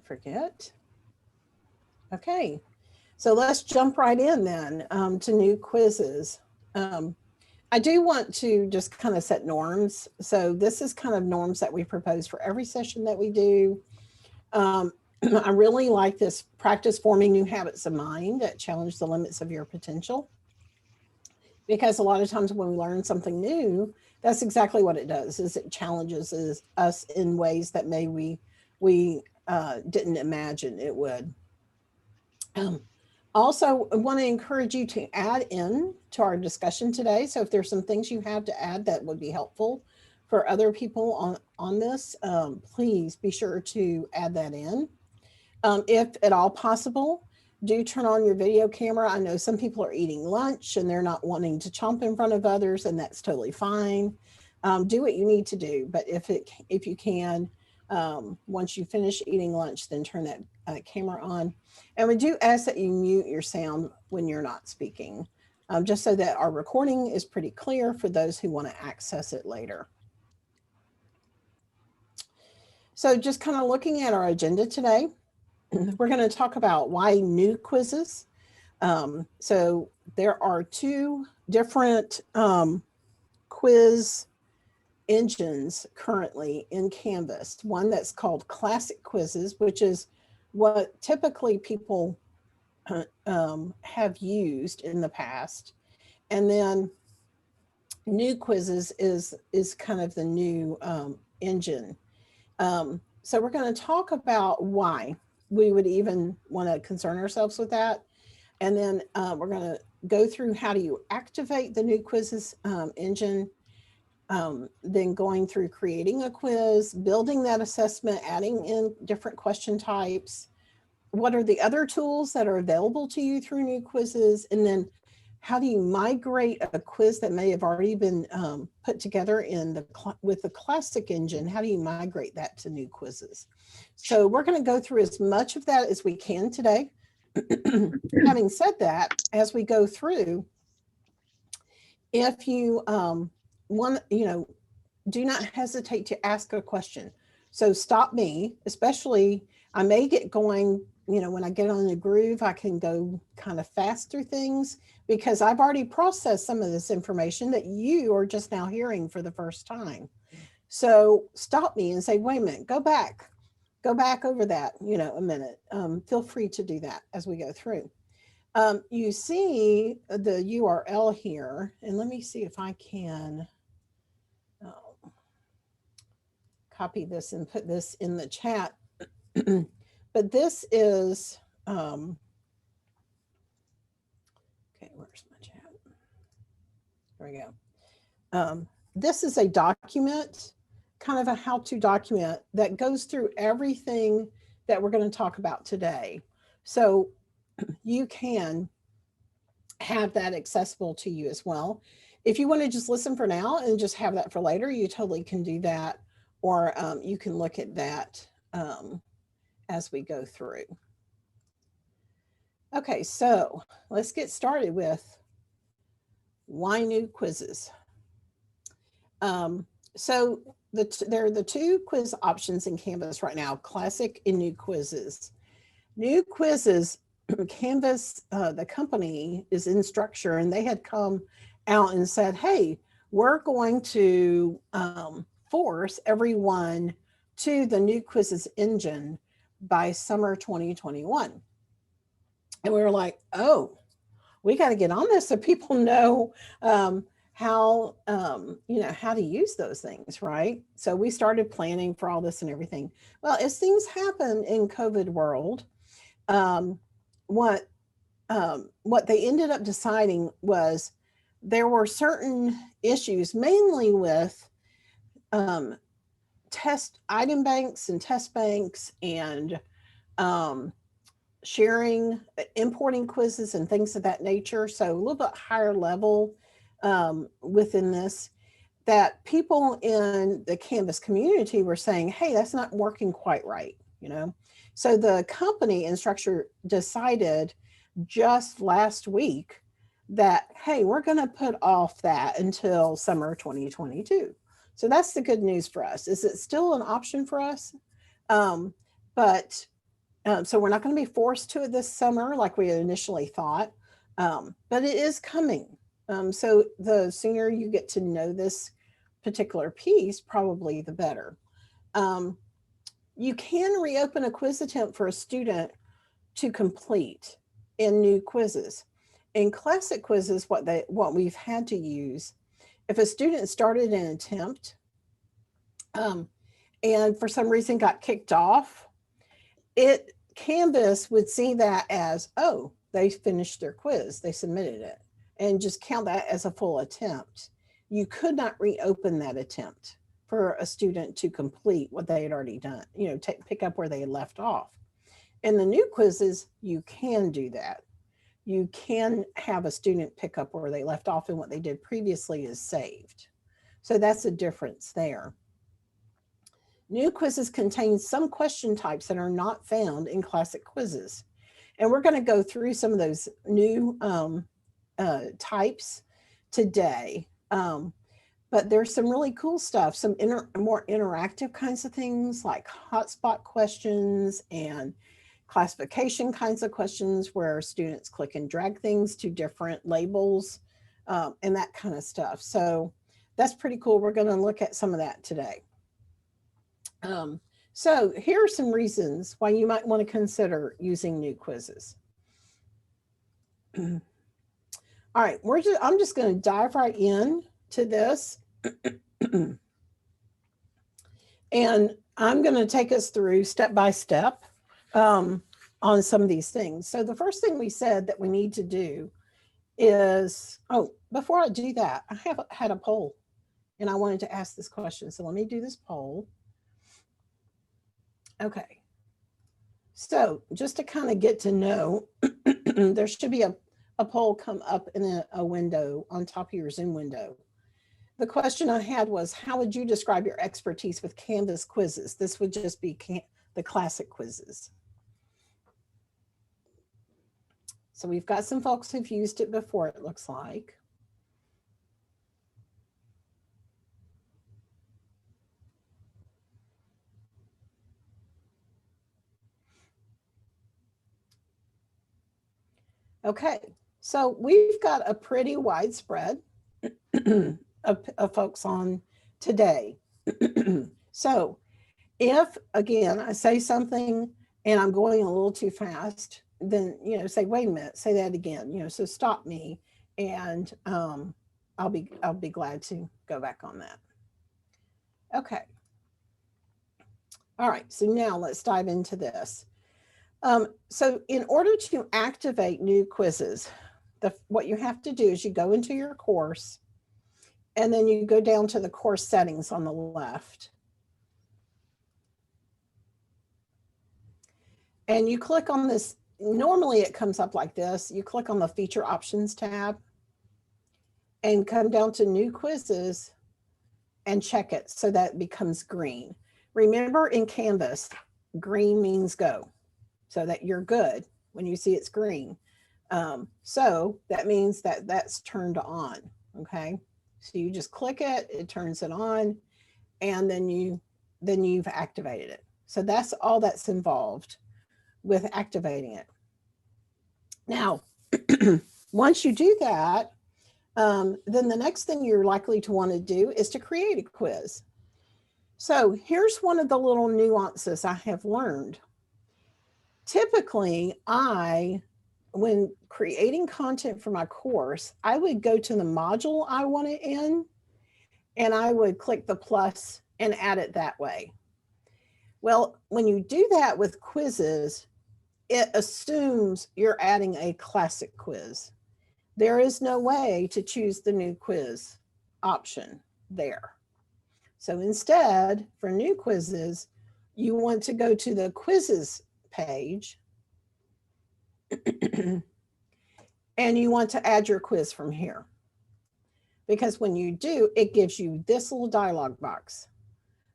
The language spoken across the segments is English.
forget. Okay, so let's jump right in then to new quizzes. Um, I do want to just kind of set norms. So this is kind of norms that we propose for every session that we do. Um, I really like this practice forming new habits of mind that challenge the limits of your potential. Because a lot of times when we learn something new, that's exactly what it does, is it challenges us in ways that we didn't imagine it would. Um, Also, I want to encourage you to add in to our discussion today. So if there's some things you have to add that would be helpful for other people on this, please be sure to add that in. If at all possible, do turn on your video camera. I know some people are eating lunch and they're not wanting to chomp in front of others, and that's totally fine. Do what you need to do, but if you can, once you finish eating lunch, then turn that camera on. And we do ask that you mute your sound when you're not speaking, just so that our recording is pretty clear for those who want to access it later. So just kind of looking at our agenda today, we're going to talk about why new quizzes. So there are two different quiz engines currently in Canvas. One that's called Classic Quizzes, which is what typically people have used in the past, and then New Quizzes is kind of the new engine. So we're going to talk about why we would even want to concern ourselves with that, and then we're going to go through how do you activate the New Quizzes engine. Then going through creating a quiz, building that assessment, adding in different question types. What are the other tools that are available to you through New Quizzes? And then how do you migrate a quiz that may have already been put together with the classic engine? How do you migrate that to New Quizzes? So we're going to go through as much of that as we can today. Having said that, as we go through, if you do not hesitate to ask a question. So stop me, especially I may get going, when I get on the groove, I can go kind of fast through things because I've already processed some of this information that you are just now hearing for the first time. So stop me and say, wait a minute, go back over that, a minute. Feel free to do that as we go through. You see the URL here, and let me see if I can copy this and put this in the chat. But this is, okay, where's my chat? There we go. This is a document, kind of a how-to document that goes through everything that we're going to talk about today. So you can have that accessible to you as well. If you want to just listen for now and just have that for later, you totally can do that. Or you can look at that as we go through. Okay, so let's get started with why new quizzes. So there are the two quiz options in Canvas right now, Classic and New Quizzes. New Quizzes, Canvas, the company is in structure, and they had come out and said, hey, we're going to force everyone to the New Quizzes engine by summer 2021. And we were like, oh, we got to get on this so people know how to use those things, right? So we started planning for all this and everything. Well, as things happen in COVID world, what they ended up deciding was there were certain issues, mainly with test item banks and test banks and sharing, importing quizzes and things of that nature. So a little bit higher level within this, that people in the Canvas community were saying, hey, that's not working quite right, So the company and structure decided just last week that, hey, we're going to put off that until summer 2022. So that's the good news for us. Is it still an option for us? But So we're not going to be forced to it this summer like we initially thought, but it is coming. So the sooner you get to know this particular piece, probably the better. You can reopen a quiz attempt for a student to complete in new quizzes. In classic quizzes, what we've had to use, if a student started an attempt and for some reason got kicked off, Canvas would see that as, oh, they finished their quiz, they submitted it, and just count that as a full attempt. You could not reopen that attempt for a student to complete what they had already done, pick up where they had left off. In the new quizzes, you can do that. You can have a student pick up where they left off, and what they did previously is saved. So that's the difference there. New quizzes contain some question types that are not found in classic quizzes. And we're going to go through some of those new types today. But there's some really cool stuff, some more interactive kinds of things like hotspot questions and classification kinds of questions where students click and drag things to different labels and that kind of stuff. So that's pretty cool. We're going to look at some of that today. So here are some reasons why you might want to consider using new quizzes. All right, I'm just going to dive right in to this. And I'm going to take us through step by step on some of these things. So the first thing we said that we need to do is, before I do that, I have had a poll and I wanted to ask this question. So let me do this poll. Okay. So just to kind of get to know, there should be a poll come up in a window on top of your Zoom window. The question I had was, how would you describe your expertise with Canvas quizzes? This would just be the classic quizzes. So we've got some folks who've used it before, it looks like. Okay, so we've got a pretty widespread of folks on today. So if, again, I say something and I'm going a little too fast, then, say, wait a minute, say that again, so stop me and I'll be glad to go back on that. Okay. All right, so now let's dive into this. So in order to activate new quizzes, what you have to do is you go into your course and then you go down to the course settings on the left. And you click on this. Normally it comes up like this. You click on the feature options tab and come down to new quizzes and check it so that it becomes green. Remember, in Canvas, green means go, so that you're good when you see it's green. So that means that that's turned on, okay? So you just click it, it turns it on, and then you've activated it. So that's all that's involved with activating it. Now, once you do that, then the next thing you're likely to want to do is to create a quiz. So here's one of the little nuances I have learned. Typically, when creating content for my course, I would go to the module I want it in, and I would click the plus and add it that way. Well, when you do that with quizzes, it assumes you're adding a classic quiz. There is no way to choose the new quiz option there. So instead, for new quizzes, you want to go to the quizzes page and you want to add your quiz from here. Because when you do, it gives you this little dialog box.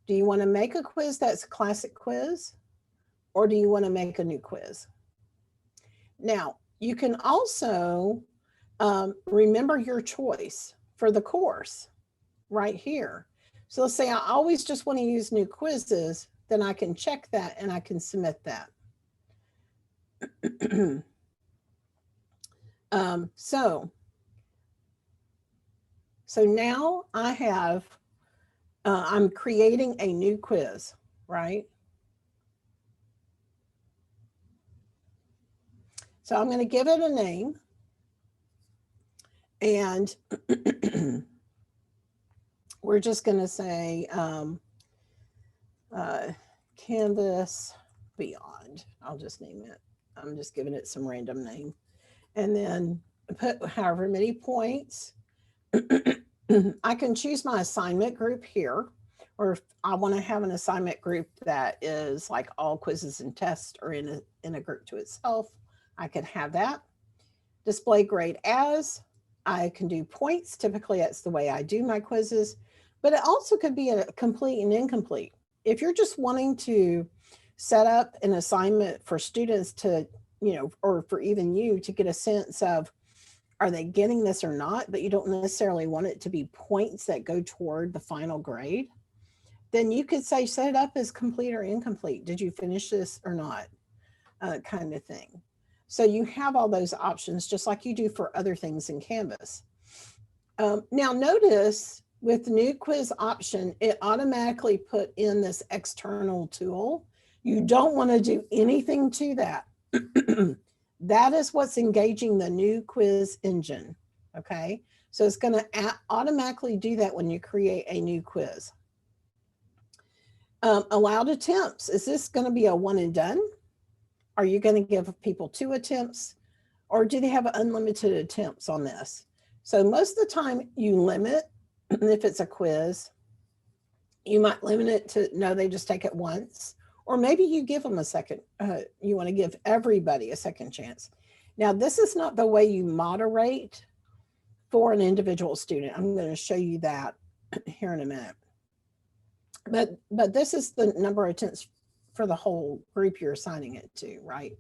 Do you want to make a quiz that's a classic quiz, or do you want to make a new quiz? Now, you can also remember your choice for the course right here. So let's say I always just want to use new quizzes, then I can check that and I can submit that. So now I have, I'm creating a new quiz, right? So I'm going to give it a name, and we're just going to say Canvas Beyond. I'll just name it. I'm just giving it some random name. And then put however many points. I can choose my assignment group here, or if I want to have an assignment group that is like all quizzes and tests or in a group to itself, I can have that. Display grade as, I can do points. Typically, that's the way I do my quizzes, but it also could be a complete and incomplete. If you're just wanting to set up an assignment for students to, or for even you to get a sense of, are they getting this or not, but you don't necessarily want it to be points that go toward the final grade, then you could say, set it up as complete or incomplete. Did you finish this or not? Kind of thing. So you have all those options, just like you do for other things in Canvas. Now notice with the new quiz option, it automatically put in this external tool. You don't want to do anything to that. That is what's engaging the new quiz engine, okay? So it's going to automatically do that when you create a new quiz. Allowed attempts. Is this going to be a one and done? Are you going to give people 2 attempts? Or do they have unlimited attempts on this? So most of the time you limit, if it's a quiz, you might limit it to, no, they just take it once. Or maybe you give them a second, you want to give everybody a second chance. Now, this is not the way you moderate for an individual student. I'm going to show you that here in a minute. But this is the number of attempts for the whole group you're assigning it to, right?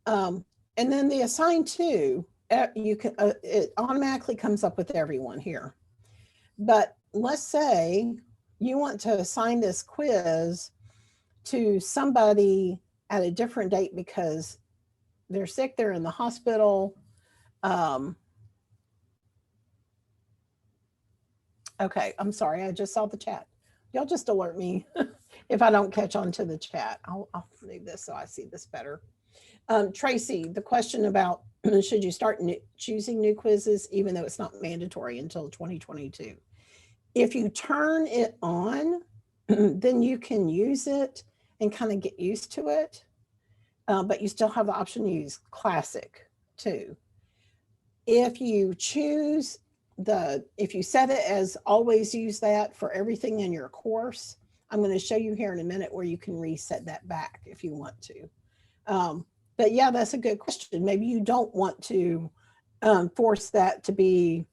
And then the assign to, you can, it automatically comes up with everyone here. But let's say you want to assign this quiz to somebody at a different date because they're sick, they're in the hospital. Okay, I'm sorry, I just saw the chat. Y'all just alert me if I don't catch on to the chat. I'll move this so I see this better. Tracy, the question about should you start choosing new quizzes even though it's not mandatory until 2022? If you turn it on, then you can use it and kind of get used to it, but you still have the option to use classic too. If you choose if you set it as always use that for everything in your course, I'm going to show you here in a minute where you can reset that back if you want to. But yeah, that's a good question. Maybe you don't want to force that to be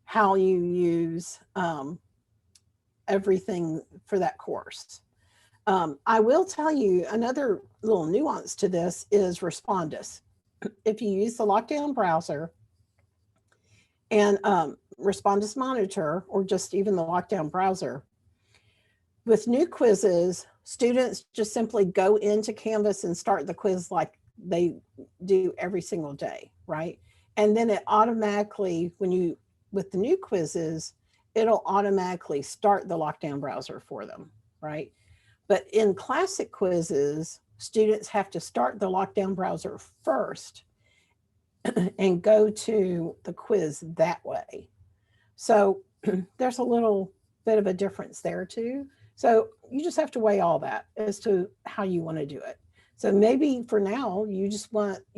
how you use everything for that course. I will tell you another little nuance to this is Respondus. If you use the lockdown browser and Respondus Monitor, or just even the lockdown browser, with new quizzes, students just simply go into Canvas and start the quiz like they do every single day, right? And then it automatically, with the new quizzes, it'll automatically start the lockdown browser for them, right? But in classic quizzes, students have to start the lockdown browser first and go to the quiz that way. So there's a little bit of a difference there too. So you just have to weigh all that as to how you want to do it. So maybe for now, you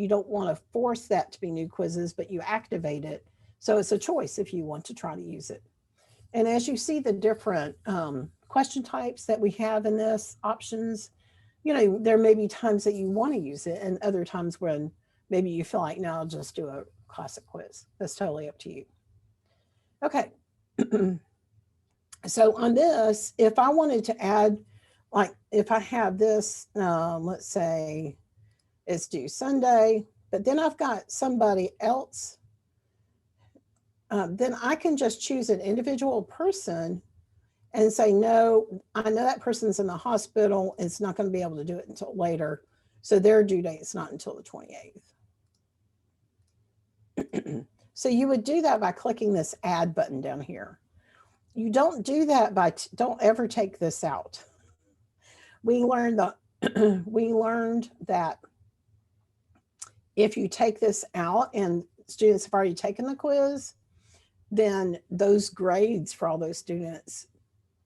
don't want to force that to be new quizzes, but you activate it. So it's a choice if you want to try to use it. And as you see the different question types that we have in this options, there may be times that you want to use it and other times when maybe you feel like, no, I'll just do a classic quiz. That's totally up to you. Okay. So on this, if I wanted to add, like if I have this, let's say it's due Sunday, but then I've got somebody else, then I can just choose an individual person and say, no, I know that person's in the hospital. It's not going to be able to do it until later. So their due date is not until the 28th. So you would do that by clicking this add button down here. You don't do that by, don't ever take this out. We learned that if you take this out and students have already taken the quiz, then those grades for all those students,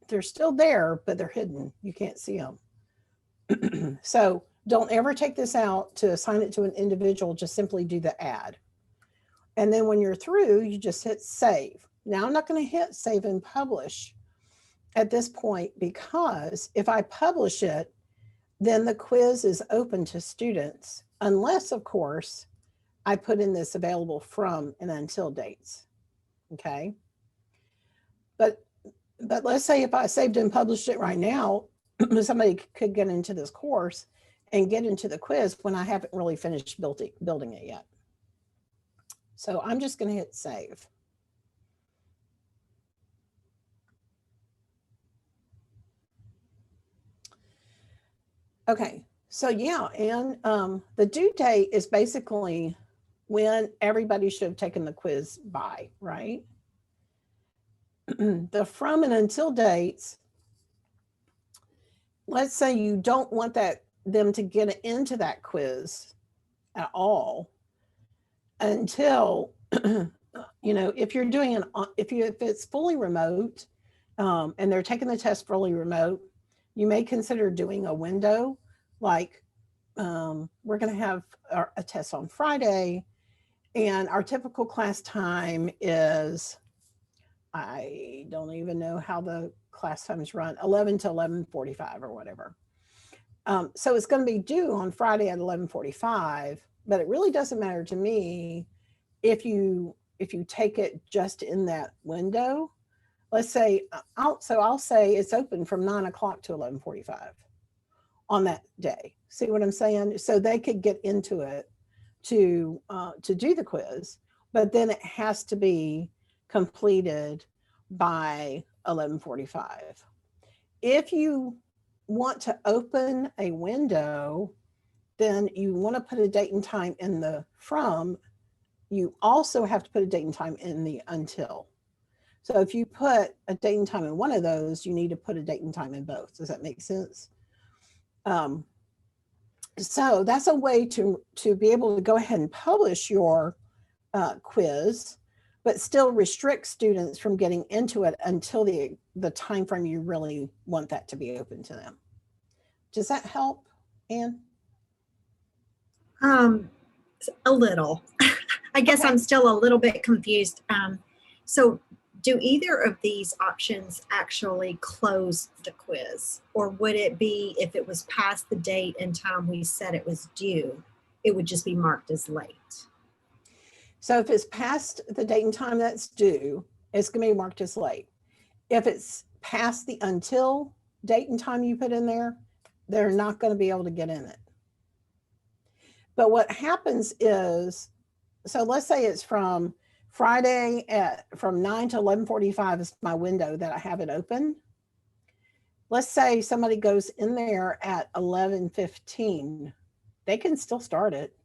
they're still there, but they're hidden. You can't see them. So don't ever take this out to assign it to an individual, just simply do the add. And then when you're through, you just hit save. Now I'm not going to hit save and publish at this point, because if I publish it, then the quiz is open to students, unless of course I put in this available from and until dates. Okay. But let's say if I saved and published it right now, somebody could get into this course and get into the quiz when I haven't really finished building it yet. So I'm just going to hit save. Okay, so yeah, and the due date is basically when everybody should have taken the quiz by, right? The from and until dates, let's say you don't want them to get into that quiz at all until, if you're doing if it's fully remote and they're taking the test fully remote, you may consider doing a window, like we're going to have a test on Friday, and our typical class time is, I don't even know how the class times run, 11 to 11:45 or whatever. So it's going to be due on Friday at 11:45, but it really doesn't matter to me if you take it just in that window. Let's say, I'll say it's open from 9 o'clock to 11:45 on that day. See what I'm saying? So they could get into it to do the quiz, but then it has to be completed by 11:45. If you want to open a window, then you want to put a date and time in the from. You also have to put a date and time in the until. So if you put a date and time in one of those, you need to put a date and time in both. Does that make sense? So that's a way to be able to go ahead and publish your quiz, but still restrict students from getting into it until the time frame you really want that to be open to them. Does that help, Anne? A little. I guess okay. I'm still a little bit confused. So do either of these options actually close the quiz? Or would it be, if it was past the date and time we said it was due, it would just be marked as late? So if it's past the date and time that's due, it's going to be marked as late. If it's past the until date and time you put in there, they're not going to be able to get in it. But what happens is, so let's say it's from Friday from 9 to 11:45 is my window that I have it open. Let's say somebody goes in there at 11:15. They can still start it.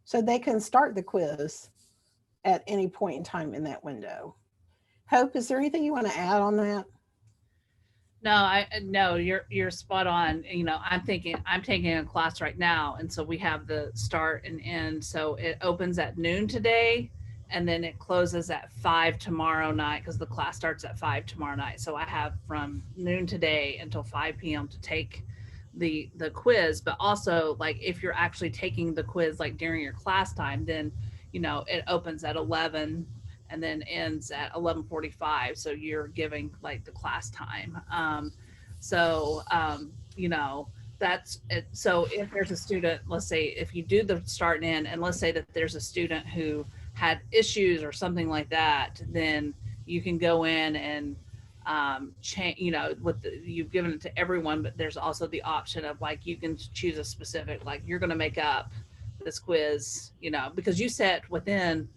So they can start the quiz at any point in time in that window. Hope, is there anything you want to add on that? No, you're spot on. I'm taking a class right now, and so we have the start and end. So it opens at noon today, and then it closes at 5 tomorrow night, because the class starts at 5 tomorrow night. So I have from noon today until 5 p.m. to take the quiz. But also, like, if you're actually taking the quiz like during your class time, then it opens at 11 and then ends at 11:45. So you're giving like the class time. That's it. So if there's a student, let's say if you do the start and end, and let's say that there's a student who had issues or something like that, then you can go in and change, you've given it to everyone, but there's also the option of, like, you can choose a specific, like, you're going to make up this quiz, because you set within,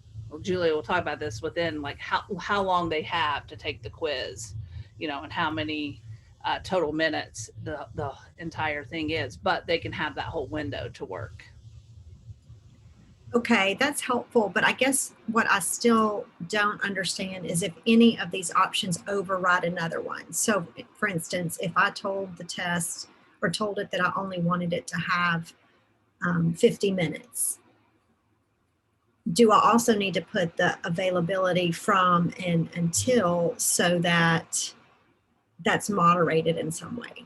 Julia will talk about this, within like how long they have to take the quiz, and how many total minutes the entire thing is, but they can have that whole window to work. Okay, that's helpful, but I guess what I still don't understand is if any of these options override another one. So for instance, if I told the test or told it that I only wanted it to have 50 minutes, do I also need to put the availability from and until so that that's moderated in some way?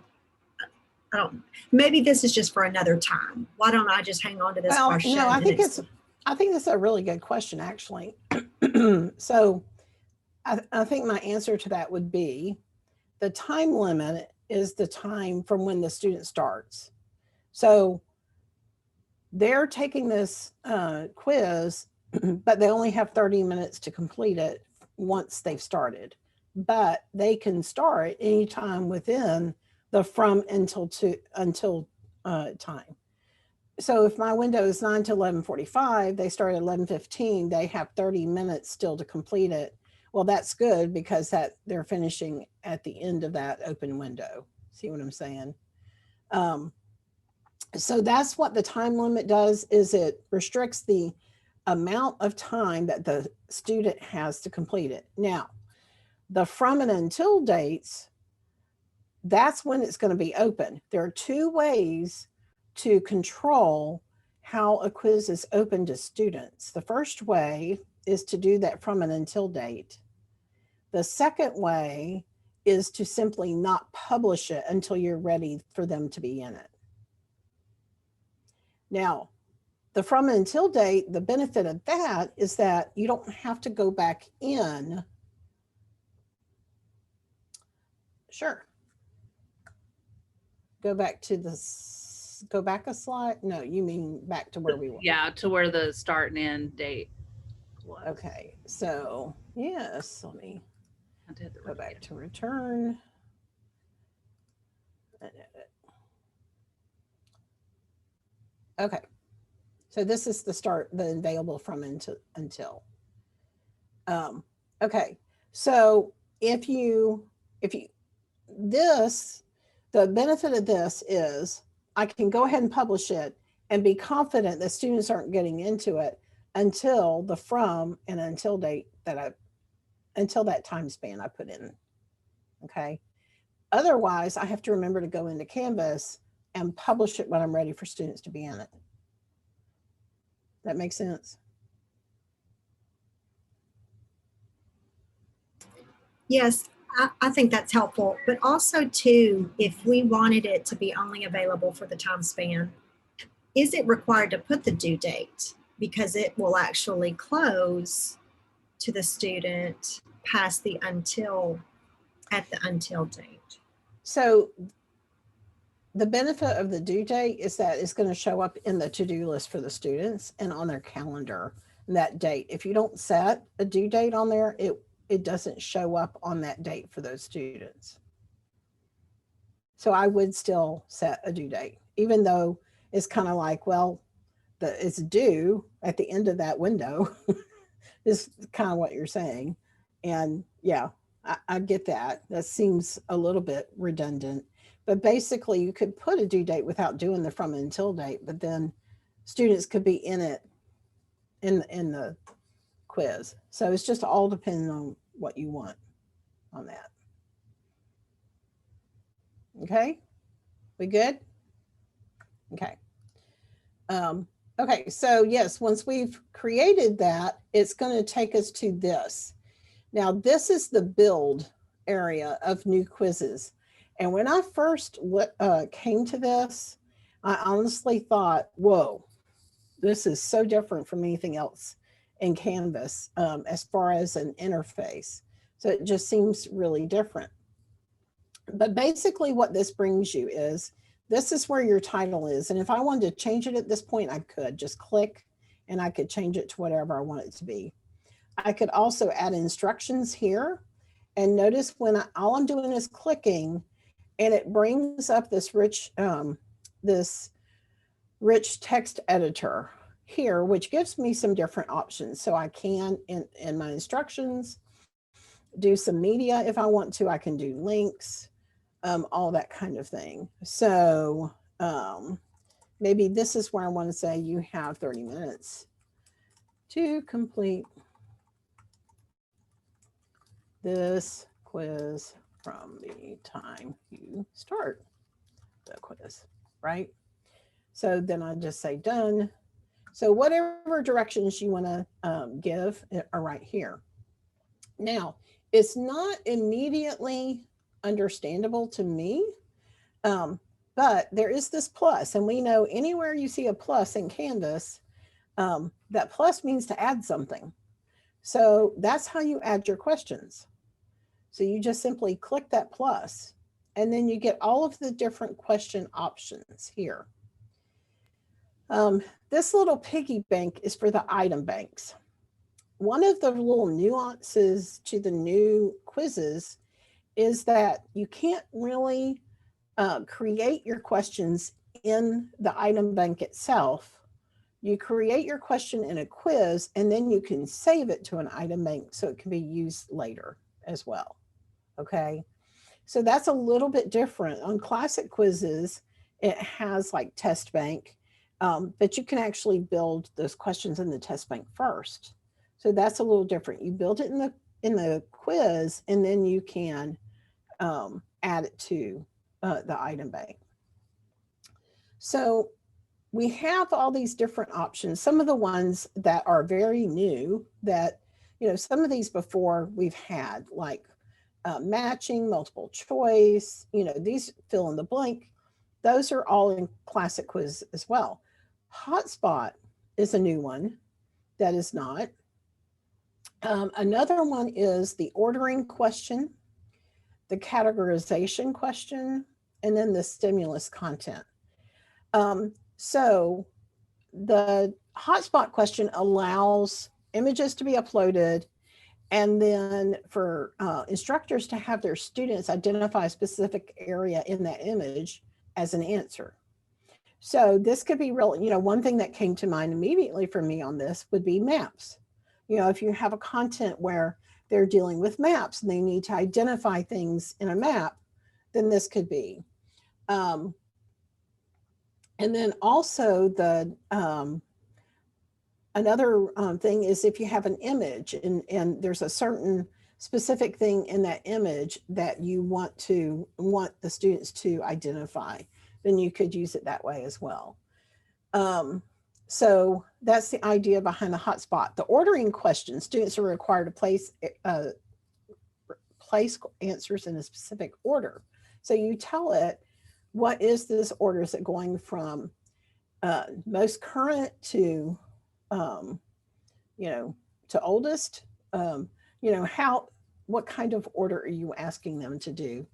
I don't, maybe this is just for another time. Why don't I just hang on to this question? No, I think that's a really good question, actually. So I think my answer to that would be the time limit is the time from when the student starts. So they're taking this quiz, but they only have 30 minutes to complete it once they've started. But they can start anytime within the from until time. So if my window is 9 to 11:45, they start at 11:15, they have 30 minutes still to complete it. Well, that's good because they're finishing at the end of that open window. See what I'm saying? So that's what the time limit does, is it restricts the amount of time that the student has to complete it. Now, the from and until dates, that's when it's going to be open. There are two ways to control how a quiz is open to students. The first way is to do that from and until date. The second way is to simply not publish it until you're ready for them to be in it. Now, the from and until date, the benefit of that is that you don't have to go back in. Sure. Go back a slide. No, you mean back to where we were. Yeah, to where the start and end date was. Okay, so yes, let me go back to return. Okay, so this is the start, the available from until. Okay, so the benefit of this is I can go ahead and publish it and be confident that students aren't getting into it until the from and until date until that time span I put in. Okay. Otherwise, I have to remember to go into Canvas and publish it when I'm ready for students to be in it. That makes sense? Yes, I think that's helpful. But also, too, if we wanted it to be only available for the time span, is it required to put the due date? Because it will actually close to the student past the until, at the until date. So the benefit of the due date is that it's going to show up in the to-do list for the students and on their calendar that date. If you don't set a due date on there, it doesn't show up on that date for those students. So I would still set a due date, even though it's kind of like, well, it's due at the end of that window is kind of what you're saying. And yeah, I get that. That seems a little bit redundant, but basically you could put a due date without doing the from and until date, but then students could be in it in the quiz. So it's just all depending on what you want on that. Okay, we good? Okay. Okay, so yes, once we've created that, it's going to take us to this. Now, this is the build area of new quizzes. And when I first came to this, I honestly thought, whoa, this is so different from anything else in Canvas as far as an interface. So it just seems really different. But basically what this brings you is, this is where your title is. And if I wanted to change it at this point, I could just click and I could change it to whatever I want it to be. I could also add instructions here. And notice when all I'm doing is clicking, and it brings up this rich text editor here, which gives me some different options. So I can, in my instructions, do some media if I want to. I can do links. all that kind of thing. So maybe this is where I want to say you have 30 minutes to complete this quiz from the time you start the quiz, right? So then I just say done. So whatever directions you want to give are right here. Now, it's not immediately understandable to me, but there is this plus, and we know anywhere you see a plus in Canvas, that plus means to add something. So that's how you add your questions. So you just simply click that plus, and then you get all of the different question options here. This little piggy bank is for the item banks. One of the little nuances to the new quizzes is that you can't really create your questions in the item bank itself. You create your question in a quiz, and then you can save it to an item bank so it can be used later as well. Okay, so that's a little bit different. On classic quizzes, it has like test bank, but you can actually build those questions in the test bank first. So that's a little different. You build it in the quiz, and then you can add it to the item bank. So we have all these different options. Some of the ones that are very new that, you know, some of these before we've had, like matching, multiple choice, you know, these fill in the blank. Those are all in classic quiz as well. Hotspot is a new one that is not. Another one is the ordering question, the categorization question, and then the stimulus content. So the hotspot question allows images to be uploaded, and then for instructors to have their students identify a specific area in that image as an answer. So this could be real, you know, one thing that came to mind immediately for me on this would be maps. You know, if you have a content where they're dealing with maps and they need to identify things in a map, then this could be. And then also the another thing is if you have an image and there's a certain specific thing in that image that you want the students to identify, then you could use it that way as well. So that's the idea behind the hotspot. The ordering question, students are required to place answers in a specific order. So you tell it, what is this order? Is it going from most current to, you know, to oldest? You know, what kind of order are you asking them to do?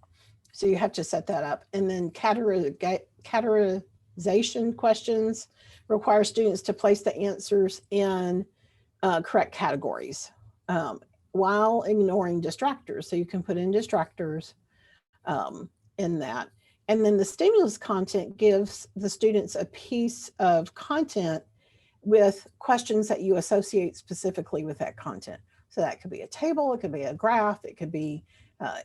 So you have to set that up. And then categorization questions require students to place the answers in correct categories while ignoring distractors. So you can put in distractors in that. And then the stimulus content gives the students a piece of content with questions that you associate specifically with that content. So that could be a table, it could be a graph, it could be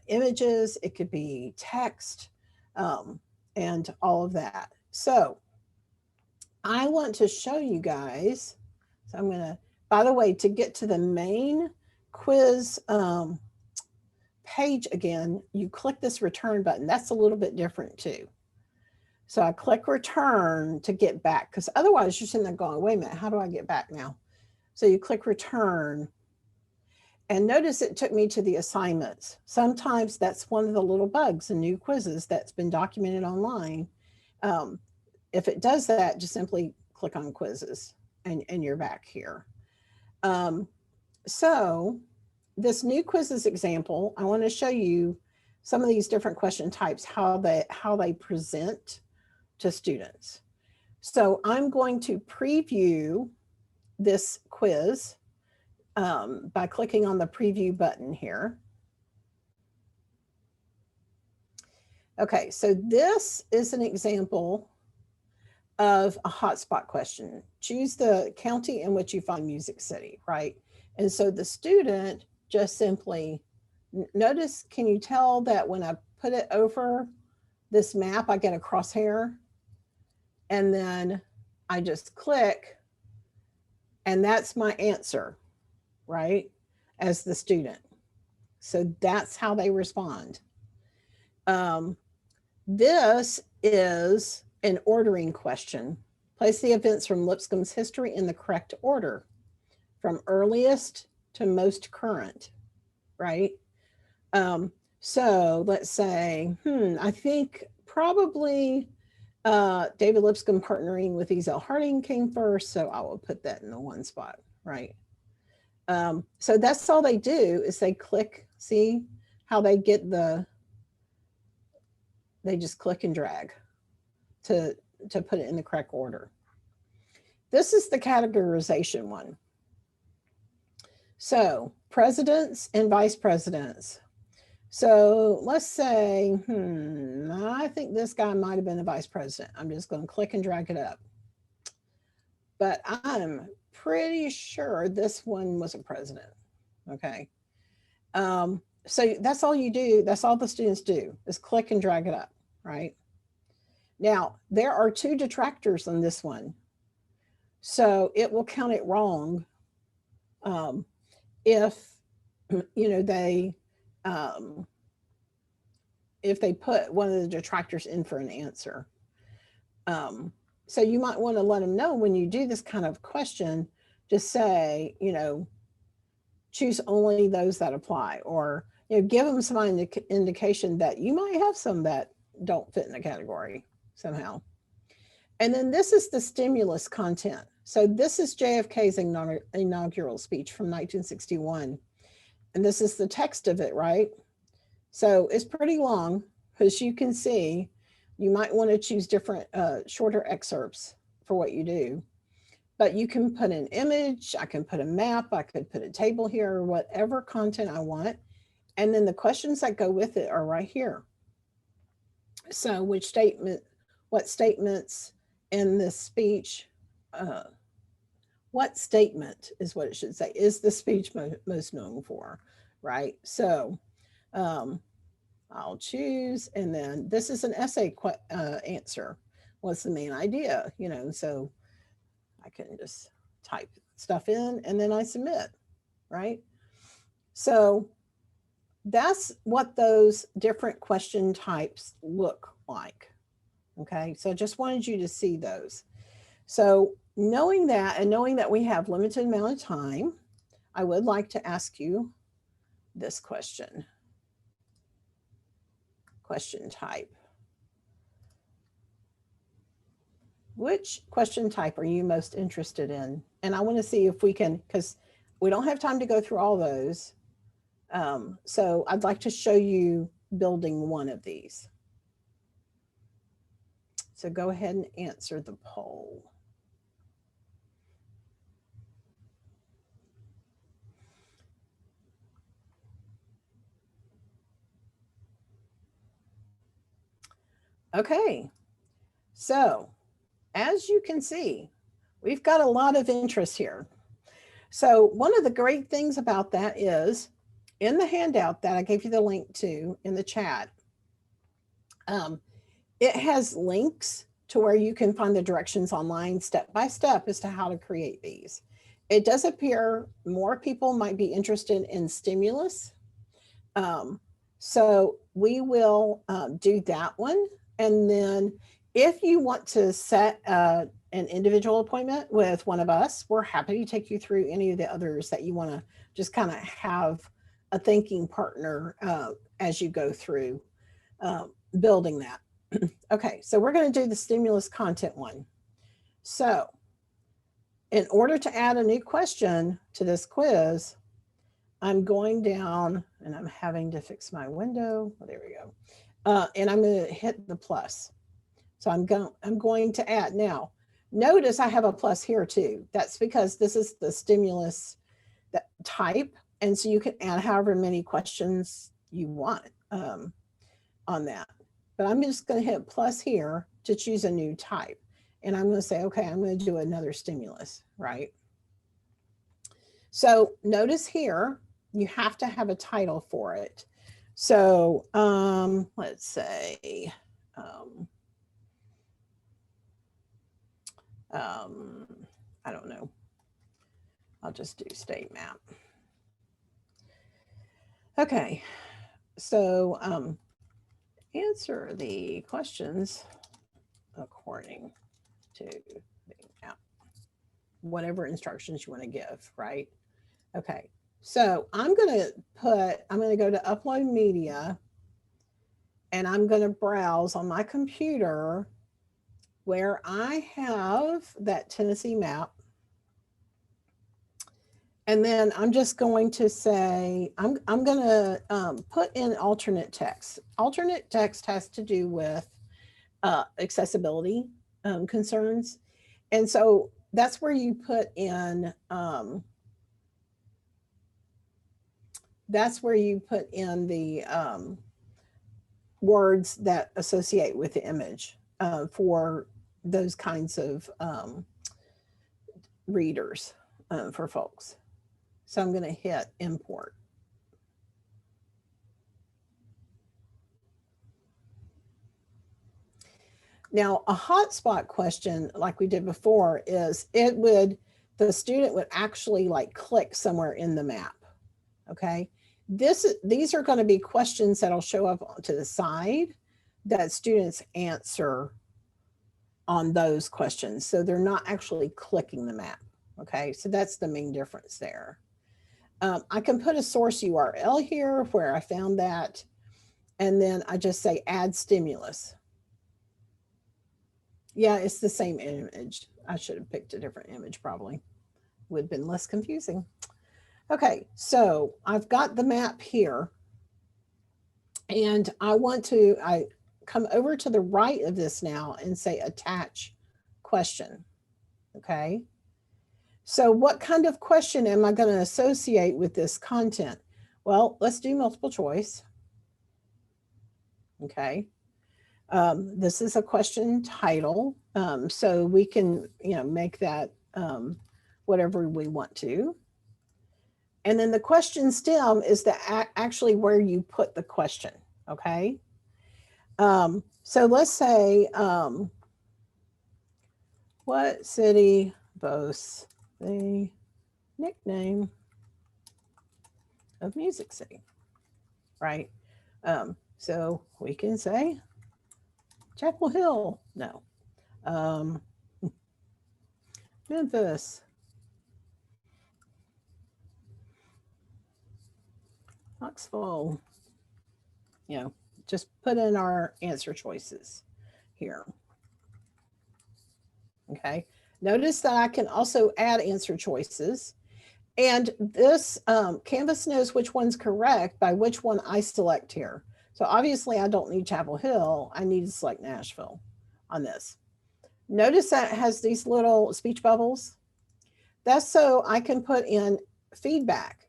images, it could be text, and all of that. So I want to show you guys, so I'm gonna, by the way, to get to the main quiz page again, you click this return button. That's a little bit different too. So I click return to get back, because otherwise you're sitting there going, wait a minute, how do I get back now? So you click return, and notice it took me to the assignments. Sometimes that's one of the little bugs in new quizzes that's been documented online. If it does that, just simply click on quizzes and you're back here. So this new quizzes example, I want to show you some of these different question types, how they present to students. So I'm going to preview this quiz by clicking on the preview button here. Okay, so this is an example of a hotspot question. Choose the county in which you find Music City, right? And so the student just simply, notice, can you tell that when I put it over this map, I get a crosshair, and then I just click, and that's my answer, right, as the student. So that's how they respond. This is an ordering question. Place the events from Lipscomb's history in the correct order, from earliest to most current, right? So let's say, I think probably David Lipscomb partnering with Ezel Harding came first, so I will put that in the one spot, right? So that's all they do is they click, see how they get they just click and drag to put it in the correct order. This is the categorization one. So presidents and vice presidents. So let's say, I think this guy might have been a vice president. I'm just going to click and drag it up. But I'm pretty sure this one was a president. Okay. So that's all you do. That's all the students do is click and drag it up, right? Now, there are 2 detractors on this one. So it will count it wrong if, if they put one of the detractors in for an answer. So you might want to let them know when you do this kind of question, just say, choose only those that apply, or give them some indication that you might have some that don't fit in the category somehow. And then this is the stimulus content. So this is JFK's inaugural speech from 1961. And this is the text of it, right? So it's pretty long, because you can see you might want to choose different shorter excerpts for what you do. But you can put an image, I can put a map, I could put a table here, or whatever content I want. And then the questions that go with it are right here. So what statements in this speech, what statement is what it should say, is the speech most known for, right? So I'll choose, and then this is an essay answer. What's the main idea? So I can just type stuff in and then I submit, right? So that's what those different question types look like. Okay, so I just wanted you to see those. So knowing that, and knowing that we have limited amount of time, I would like to ask you this question. Question type. Which question type are you most interested in? And I want to see if we can, because we don't have time to go through all those. So I'd like to show you building one of these. So go ahead and answer the poll. Okay, so as you can see, we've got a lot of interest here. So one of the great things about that is in the handout that I gave you the link to in the chat, it has links to where you can find the directions online step by step as to how to create these. It does appear more people might be interested in stimulus. So we will do that one. And then if you want to set an individual appointment with one of us, we're happy to take you through any of the others that you want to just kind of have a thinking partner as you go through building that. Okay, so we're going to do the stimulus content one. So in order to add a new question to this quiz, I'm going down and I'm having to fix my window. Oh, there we go. And I'm going to hit the plus. So I'm going to add. Now, notice I have a plus here too. That's because this is the stimulus type. And so you can add however many questions you want on that. But I'm just going to hit plus here to choose a new type. And I'm going to say, okay, I'm going to do another stimulus, right? So notice here, you have to have a title for it. So let's say I don't know. I'll just do state map. Okay, so answer the questions according to the map, whatever instructions you want to give, right? Okay, so I'm going to go to upload media, and I'm going to browse on my computer where I have that Tennessee map. And then I'm just going to say, I'm going to put in alternate text. Alternate text has to do with accessibility concerns. And so that's where you put in, the words that associate with the image for those kinds of readers for folks. So I'm going to hit import. Now, a hotspot question, like we did before, is the student would actually like click somewhere in the map. Okay. These are going to be questions that'll show up to the side that students answer on those questions. So they're not actually clicking the map. Okay. So that's the main difference there. I can put a source URL here where I found that, and then I just say add stimulus. Yeah, it's the same image. I should have picked a different image probably. Would have been less confusing. Okay, so I've got the map here, and I come over to the right of this now and say attach question. Okay. So what kind of question am I going to associate with this content? Well, let's do multiple choice. Okay. This is a question title. So we can, make that whatever we want to. And then the question stem is actually where you put the question. Okay. So let's say, what city boasts the nickname of Music City, right? So we can say Chapel Hill, no. Memphis, Knoxville, just put in our answer choices here. Okay, notice that I can also add answer choices. And this Canvas knows which one's correct by which one I select here. So obviously I don't need Chapel Hill. I need to select Nashville on this. Notice that it has these little speech bubbles. That's so I can put in feedback.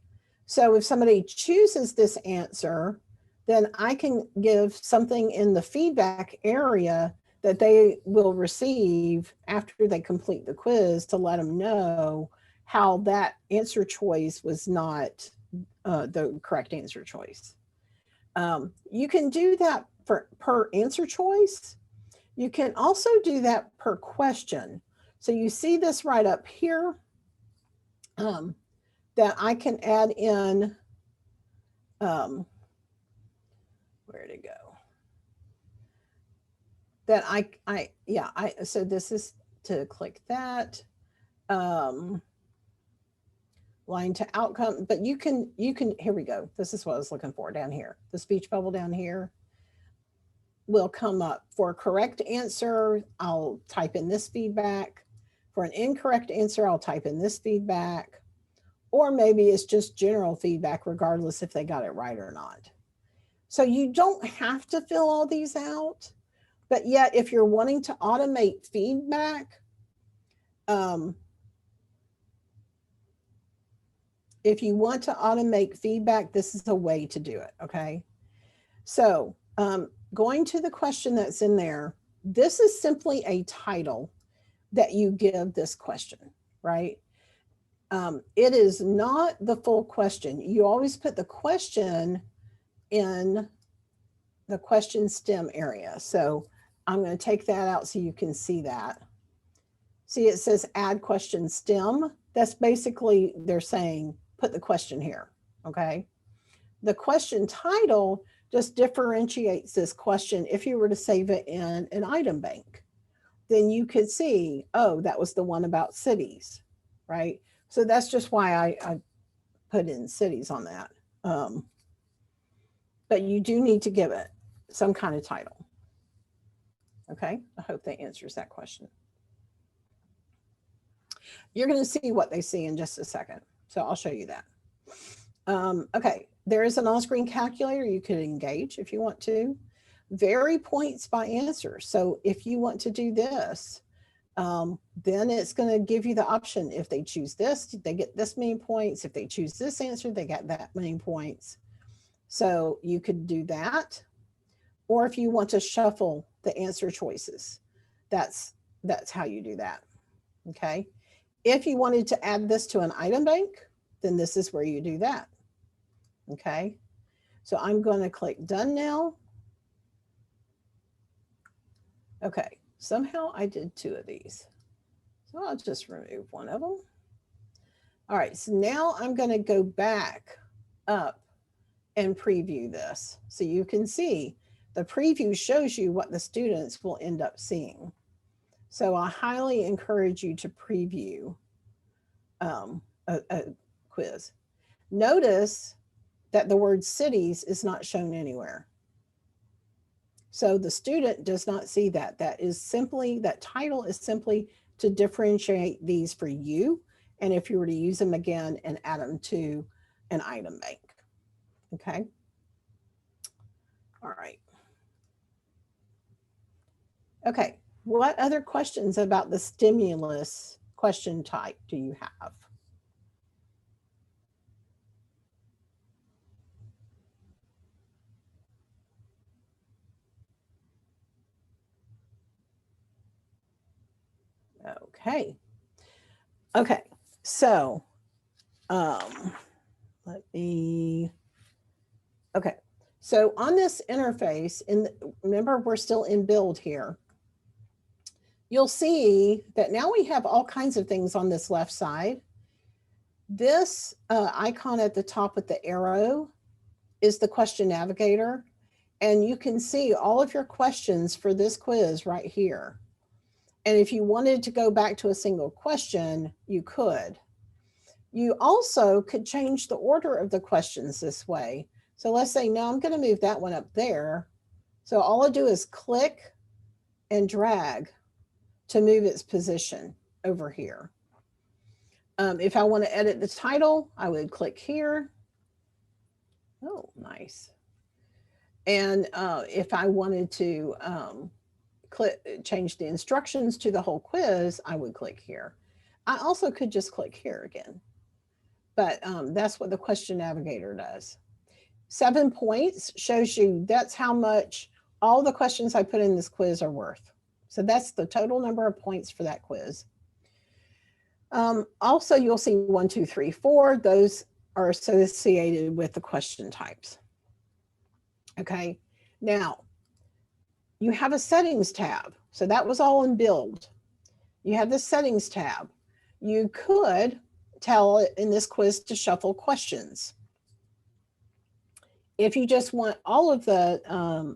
So if somebody chooses this answer, then I can give something in the feedback area that they will receive after they complete the quiz to let them know how that answer choice was not the correct answer choice. You can do that per answer choice. You can also do that per question. So you see this right up here that I can add in, where'd it go? That so this is to click that. Line to outcome, but you can, here we go. This is what I was looking for down here. The speech bubble down here will come up. For a correct answer, I'll type in this feedback. For an incorrect answer, I'll type in this feedback. Or maybe it's just general feedback, regardless if they got it right or not. So you don't have to fill all these out, but yet if you're wanting to automate feedback, if you want to automate feedback, this is a way to do it, okay? So going to the question that's in there, this is simply a title that you give this question, right? It is not the full question. You always put the question in the question stem area. So I'm going to take that out so you can see that. See, it says add question stem. That's basically they're saying put the question here, okay? The question title just differentiates this question. If you were to save it in an item bank, then you could see, oh, that was the one about cities, right? So that's just why I put in cities on that. But you do need to give it some kind of title. Okay, I hope that answers that question. You're going to see what they see in just a second. So I'll show you that. Okay, there is an on-screen calculator. You could engage if you want to. Vary points by answer. So if you want to do this, then it's going to give you the option. If they choose this, they get this many points. If they choose this answer, they get that many points. So you could do that. Or if you want to shuffle the answer choices, that's how you do that. Okay. If you wanted to add this to an item bank, then this is where you do that. Okay. So I'm going to click done now. Okay. Somehow I did 2 of these. So I'll just remove one of them. All right. So now I'm going to go back up and preview this. So you can see the preview shows you what the students will end up seeing. So I highly encourage you to preview a quiz. Notice that the word cities is not shown anywhere. So the student does not see that. That title is simply to differentiate these for you. And if you were to use them again and add them to an item bank. Okay. All right. Okay. What other questions about the stimulus question type do you have? Okay. Okay. So, okay. So on this interface, remember we're still in build here. You'll see that now we have all kinds of things on this left side. This icon at the top with the arrow is the question navigator. And you can see all of your questions for this quiz right here. And if you wanted to go back to a single question, you could. You also could change the order of the questions this way. So let's say, no, I'm going to move that one up there. So all I do is click and drag to move its position over here. If I want to edit the title, I would click here. Oh, nice. And if I wanted to change the instructions to the whole quiz, I would click here. I also could just click here again. But that's what the question navigator does. 7 points shows you that's how much all the questions I put in this quiz are worth. So that's the total number of points for that quiz. Also, you'll see 1, 2, 3, 4. Those are associated with the question types. Okay, now you have a settings tab. So that was all in build. You have the settings tab. You could tell it in this quiz to shuffle questions. If you just want all of the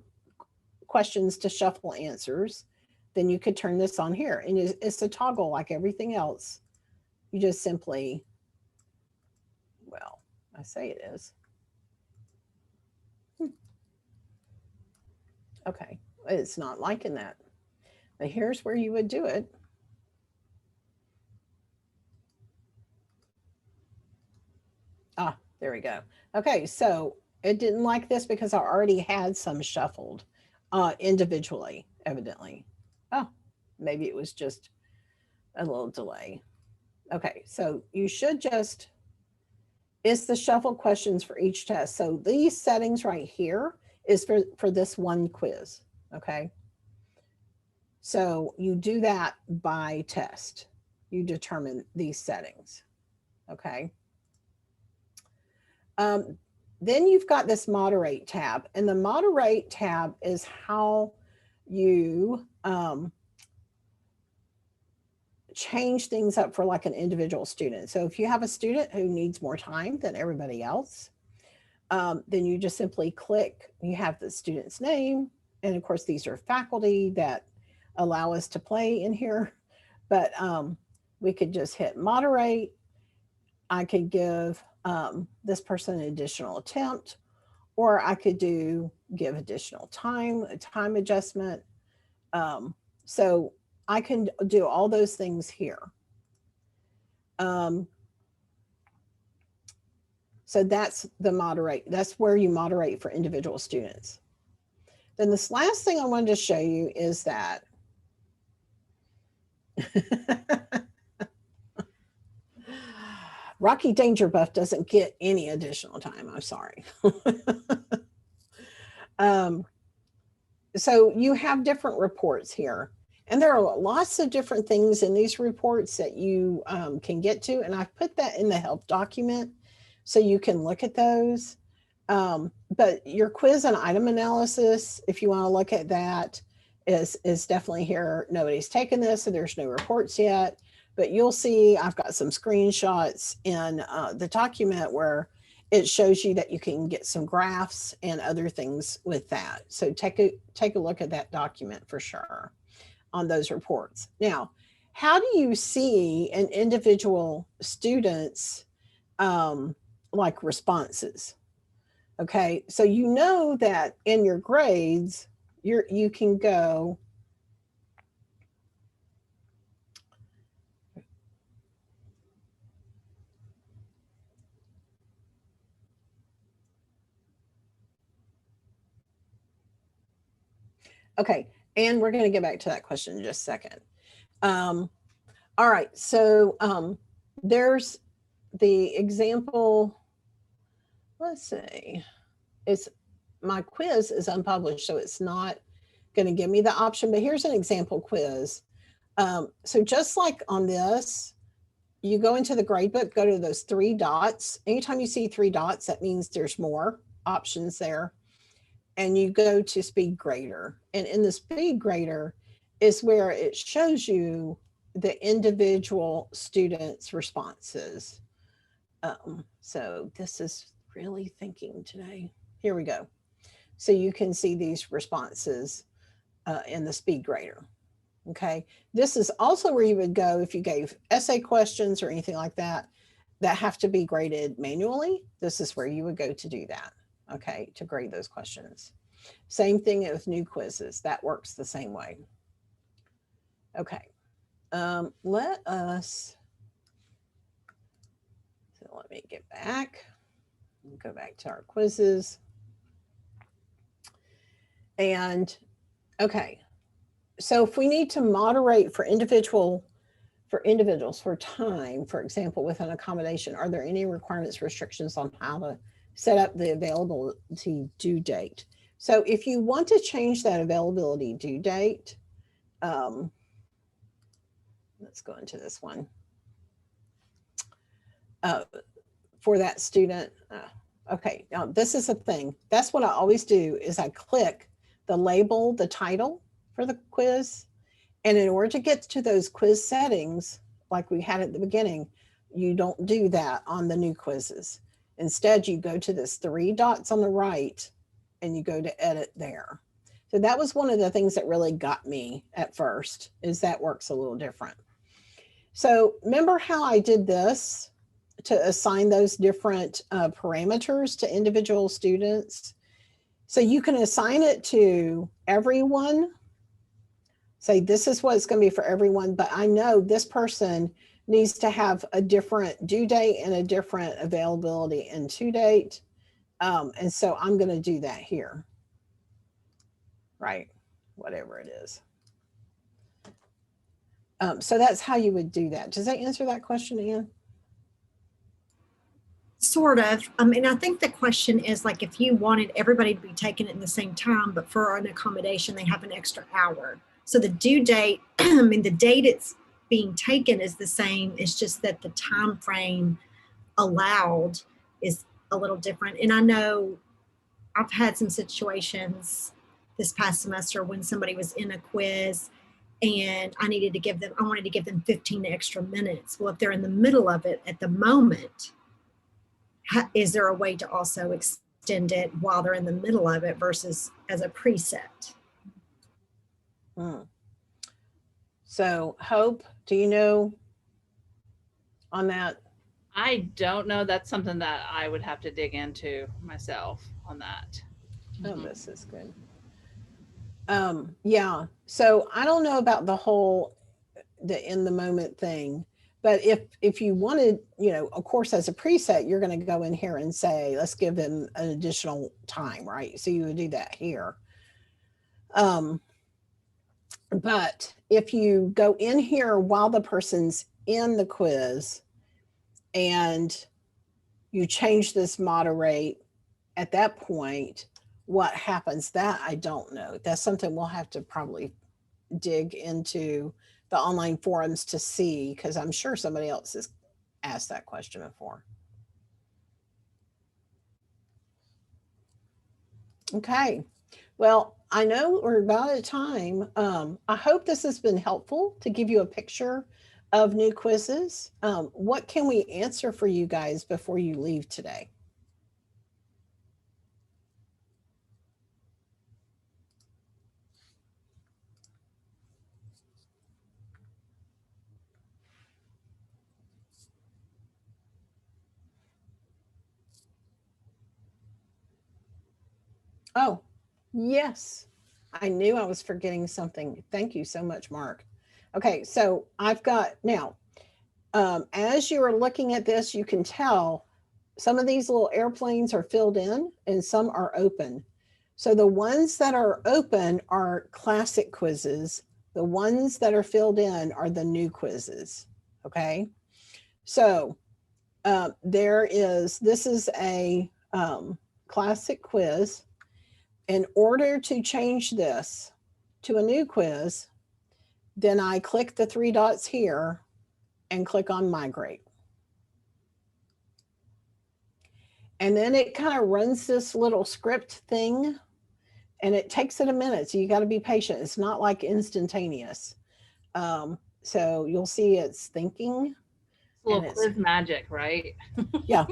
questions to shuffle answers, then you could turn this on here. And it's a toggle like everything else. You just simply, well, I say it is. Okay, it's not liking that. But here's where you would do it. Ah, there we go. Okay, so it didn't like this because I already had some shuffled individually, evidently. Oh, maybe it was just a little delay. Okay, so you should just, it's the shuffle questions for each test. So these settings right here is for this one quiz, okay? So you do that by test. You determine these settings, okay? Then you've got this moderate tab, and the moderate tab is how you change things up for like an individual student. So if you have a student who needs more time than everybody else, then you just simply click, you have the student's name. And of course, these are faculty that allow us to play in here, but we could just hit moderate. I could give this person an additional attempt, or I could give additional time, a time adjustment. So I can do all those things here. So that's the moderate. That's where you moderate for individual students. Then this last thing I wanted to show you is that Rocky Danger Buff doesn't get any additional time. I'm sorry. So you have different reports here. And there are lots of different things in these reports that you can get to. And I've put that in the help document so you can look at those. But your quiz and item analysis, if you want to look at that, is definitely here. Nobody's taken this, so there's no reports yet. But you'll see I've got some screenshots in the document where it shows you that you can get some graphs and other things with that. So take a look at that document for sure on those reports. Now, how do you see an individual student's like responses? Okay, so you know that in your grades, you can go okay, and we're going to get back to that question in just a second. All right, so there's the example. Let's see. It's my quiz is unpublished, so it's not going to give me the option, but here's an example quiz. So just like on this, you go into the gradebook, go to those 3 dots. Anytime you see 3 dots, that means there's more options there. And you go to speed grader. And in the speed grader is where it shows you the individual students' responses. So this is really thinking today. Here we go. So you can see these responses in the speed grader. Okay. This is also where you would go if you gave essay questions or anything like that have to be graded manually. This is where you would go to do that. Okay. To grade those questions. Same thing with new quizzes. That works the same way. Okay. Let me get back. Go back to our quizzes. And okay, so if we need to moderate for individuals for time, for example, with an accommodation, are there any requirements, restrictions on how to set up the availability due date? So if you want to change that availability due date, let's go into this one. For that student, okay, now this is a thing. That's what I always do is I click the label, the title for the quiz. And in order to get to those quiz settings, like we had at the beginning, you don't do that on the new quizzes. Instead, you go to this 3 dots on the right and you go to edit there. So that was one of the things that really got me at first, is that works a little different. So remember how I did this to assign those different parameters to individual students? So you can assign it to everyone. Say this is what it's going to be for everyone, but I know this person needs to have a different due date and a different availability and to date. And so I'm going to do that here. Right, whatever it is. So that's how you would do that. Does that answer that question, Ann? Sort of. And I think the question is like if you wanted everybody to be taking it in the same time, but for an accommodation, they have an extra hour. So the due date, I mean, the date it's being taken is the same. It's just that the time frame allowed is a little different. And I know I've had some situations this past semester when somebody was in a quiz and I wanted to give them 15 extra minutes. Well, if they're in the middle of it at the moment, is there a way to also extend it while they're in the middle of it versus as a preset? So Hope, do you know on that? I don't know. That's something that I would have to dig into myself on that. Oh, this is good. Yeah. So I don't know about the in the moment thing, but if you wanted, of course, as a preset, you're going to go in here and say, let's give them an additional time, right? So you would do that here. But if you go in here while the person's in the quiz and you change this moderate at that point, what happens? That I don't know. That's something we'll have to probably dig into the online forums to see, because I'm sure somebody else has asked that question before. Okay. Well, I know we're about at time. I hope this has been helpful to give you a picture of new quizzes. What can we answer for you guys before you leave today? Oh, yes. I knew I was forgetting something. Thank you so much, Mark. Okay, so I've got now, as you are looking at this, you can tell some of these little airplanes are filled in and some are open. So the ones that are open are classic quizzes. The ones that are filled in are the new quizzes. Okay, so this is a classic quiz. In order to change this to a new quiz, then I click the 3 dots here and click on migrate. And then it kind of runs this little script thing and it takes it a minute. So you got to be patient. It's not like instantaneous. So you'll see it's thinking. It's a little quiz magic, right? Yeah.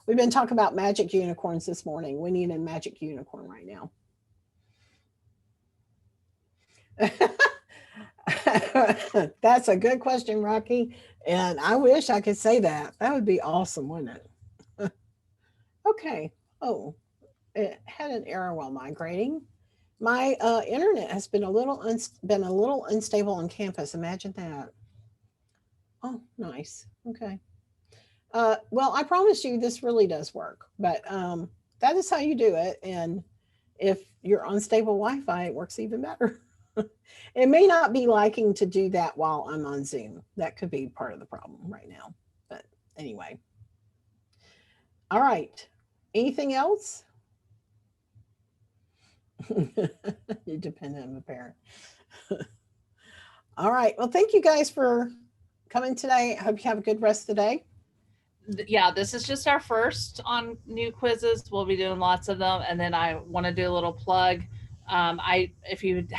We've been talking about magic unicorns this morning. We need a magic unicorn right now. That's a good question, Rocky. And I wish I could say that. That would be awesome, wouldn't it? Okay. Oh, it had an error while migrating. My internet has been a little unstable on campus. Imagine that. Oh, nice. Okay. Well, I promise you this really does work, but that is how you do it. And if you're on stable Wi-Fi, it works even better. It may not be liking to do that while I'm on Zoom. That could be part of the problem right now. But anyway. All right. Anything else? You depend on the parent. All right. Well, thank you guys for coming today. I hope you have a good rest of the day. Yeah, this is just our first on new quizzes. We'll be doing lots of them. And then I want to do a little plug. If you